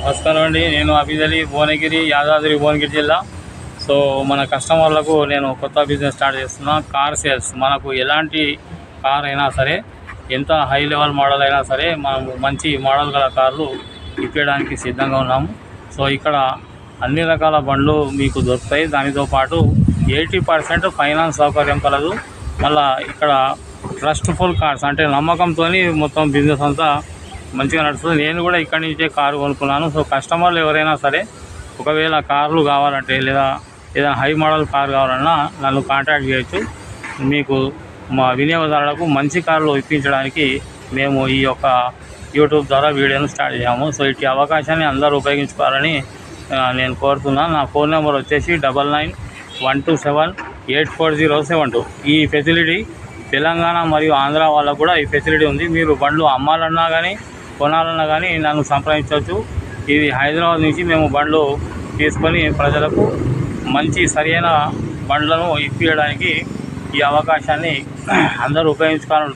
నమస్కారం అండి. నేను అభిదలి భువనగిరి, యాదాద్రి భువనగిరి జిల్లా. సో మన కస్టమర్లకు నేను కొత్త బిజినెస్ స్టార్ట్ చేస్తున్నా, కార్ సేల్స్. మనకు ఎలాంటి కార్ అయినా సరే, ఎంత హై లెవెల్ మోడల్ అయినా సరే, మనం మంచి మోడల్ గల కార్లు ఇప్పేయడానికి సిద్ధంగా ఉన్నాము. సో ఇక్కడ అన్ని రకాల బండ్లు మీకు దొరుకుతాయి. దానితో పాటు 80% ఫైనాన్స్ సౌకర్యం కలదు. మళ్ళీ ఇక్కడ ట్రస్ట్ఫుల్ కార్స్, అంటే నమ్మకంతో మొత్తం బిజినెస్ అంతా మంచిగా నడుస్తుంది. నేను కూడా ఇక్కడి నుంచే కారు కొనుక్కున్నాను. సో కస్టమర్లు ఎవరైనా సరే ఒకవేళ కార్లు కావాలంటే, లేదా ఏదైనా హై మోడల్ కార్ కావాలన్నా నన్ను కాంటాక్ట్ చేయొచ్చు. మీకు మా వినియోగదారులకు మంచి కార్లు ఇప్పించడానికి మేము ఈ యొక్క యూట్యూబ్ ద్వారా వీడియోను స్టార్ట్ చేసాము. సో ఇటు అవకాశాన్ని అందరూ ఉపయోగించుకోవాలని నేను కోరుతున్నాను. నా ఫోన్ నెంబర్ వచ్చేసి 9912784072. ఈ ఫెసిలిటీ తెలంగాణ మరియు ఆంధ్ర వాళ్ళకు కూడా ఈ ఫెసిలిటీ ఉంది. మీరు బండ్లు అమ్మాలన్నా కానీ కొనాలన్నా కానీ నన్ను సంప్రదించవచ్చు. ఇది హైదరాబాద్ నుంచి మేము బండ్లు తీసుకొని ప్రజలకు మంచి సరైన బండ్లను ఇప్పించడానికి ఈ అవకాశాన్ని అందరూ ఉపయోగించుకోవాలని